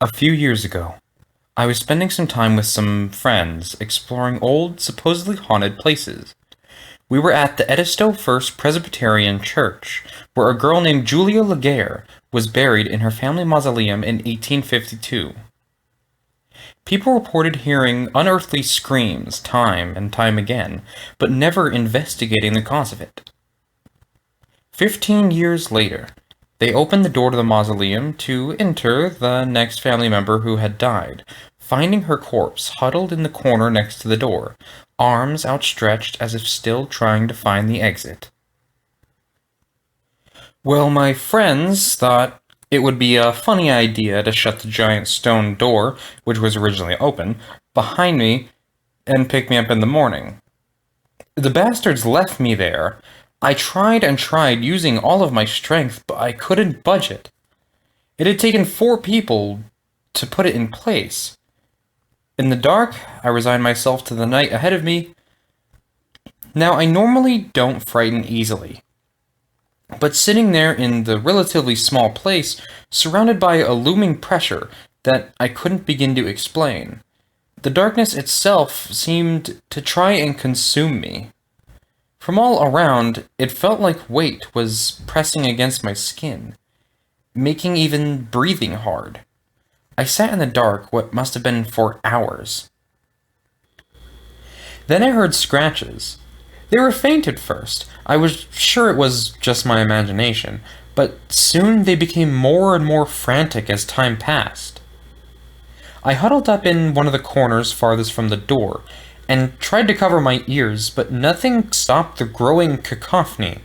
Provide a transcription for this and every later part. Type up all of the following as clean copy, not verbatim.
A few years ago, I was spending some time with some friends exploring old, supposedly haunted places. We were at the Edisto First Presbyterian Church, where a girl named Julia Legare was buried in her family mausoleum in 1852. People reported hearing unearthly screams time and time again, but never investigating the cause of it. 15 years later, they opened the door to the mausoleum to enter the next family member who had died, finding her corpse huddled in the corner next to the door, arms outstretched as if still trying to find the exit. Well, my friends thought it would be a funny idea to shut the giant stone door, which was originally open, behind me and pick me up in the morning. The bastards left me there. I tried and tried using all of my strength, but I couldn't budge it. It had taken 4 people to put it in place. In the dark, I resigned myself to the night ahead of me. Now, I normally don't frighten easily, but sitting there in the relatively small place, surrounded by a looming pressure that I couldn't begin to explain, the darkness itself seemed to try and consume me. From all around, it felt like weight was pressing against my skin, making even breathing hard. I sat in the dark what must have been for hours. Then I heard scratches. They were faint at first. I was sure it was just my imagination, but soon they became more and more frantic as time passed. I huddled up in one of the corners farthest from the door, and tried to cover my ears, but nothing stopped the growing cacophony.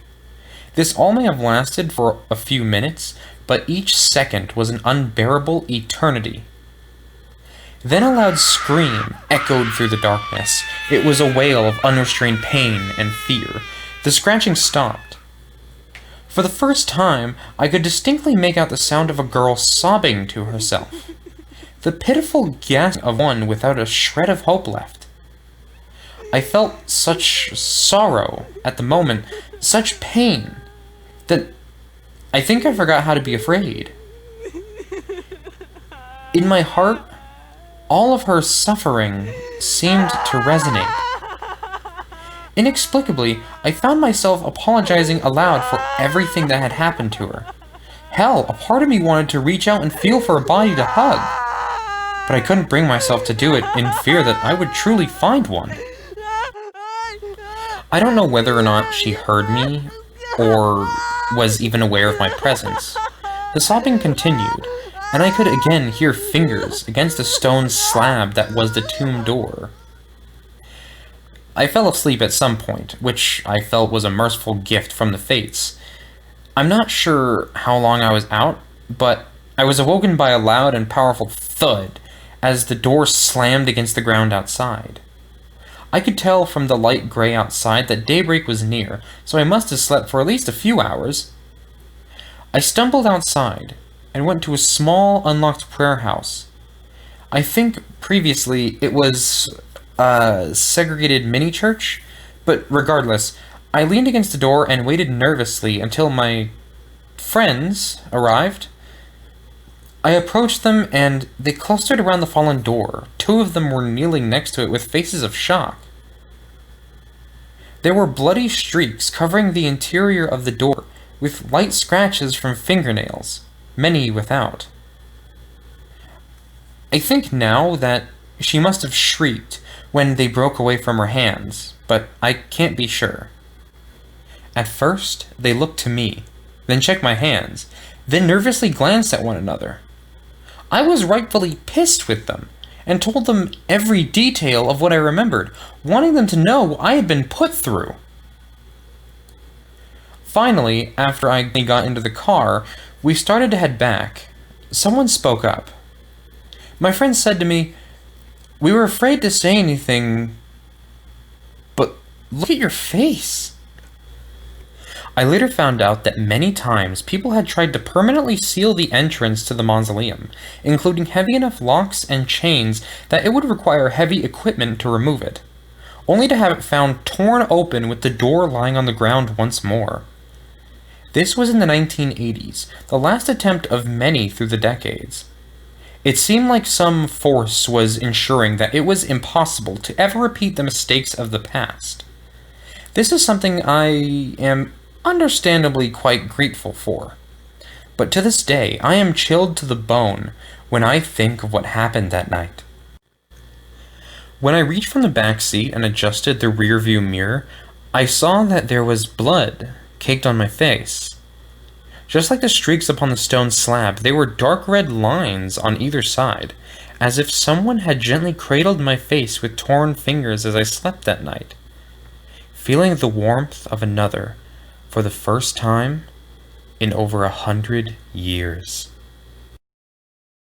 This all may have lasted for a few minutes, but each second was an unbearable eternity. Then a loud scream echoed through the darkness. It was a wail of unrestrained pain and fear. The scratching stopped. For the first time, I could distinctly make out the sound of a girl sobbing to herself. The pitiful gasp of one without a shred of hope left. I felt such sorrow at the moment, such pain, that I think I forgot how to be afraid. In my heart, all of her suffering seemed to resonate. Inexplicably, I found myself apologizing aloud for everything that had happened to her. Hell, a part of me wanted to reach out and feel for a body to hug, but I couldn't bring myself to do it in fear that I would truly find one. I don't know whether or not she heard me, or was even aware of my presence. The sobbing continued, and I could again hear fingers against the stone slab that was the tomb door. I fell asleep at some point, which I felt was a merciful gift from the fates. I'm not sure how long I was out, but I was awoken by a loud and powerful thud as the door slammed against the ground outside. I could tell from the light gray outside that daybreak was near, so I must have slept for at least a few hours. I stumbled outside and went to a small, unlocked prayer house. I think previously it was a segregated mini-church, but regardless, I leaned against the door and waited nervously until my friends arrived. I approached them, and they clustered around the fallen door. 2 of them were kneeling next to it with faces of shock. There were bloody streaks covering the interior of the door, with light scratches from fingernails, many without. I think now that she must have shrieked when they broke away from her hands, but I can't be sure. At first, they looked to me, then checked my hands, then nervously glanced at one another. I was rightfully pissed with them, and told them every detail of what I remembered, wanting them to know what I had been put through. Finally, after I got into the car, we started to head back. Someone spoke up. My friend said to me, "We were afraid to say anything, but look at your face." I later found out that many times people had tried to permanently seal the entrance to the mausoleum, including heavy enough locks and chains that it would require heavy equipment to remove it, only to have it found torn open with the door lying on the ground once more. This was in the 1980s, the last attempt of many through the decades. It seemed like some force was ensuring that it was impossible to ever repeat the mistakes of the past. This is something I am understandably quite grateful for. But to this day, I am chilled to the bone when I think of what happened that night. When I reached from the back seat and adjusted the rearview mirror, I saw that there was blood caked on my face. Just like the streaks upon the stone slab, they were dark red lines on either side, as if someone had gently cradled my face with torn fingers as I slept that night. Feeling the warmth of another for the first time in over 100 years.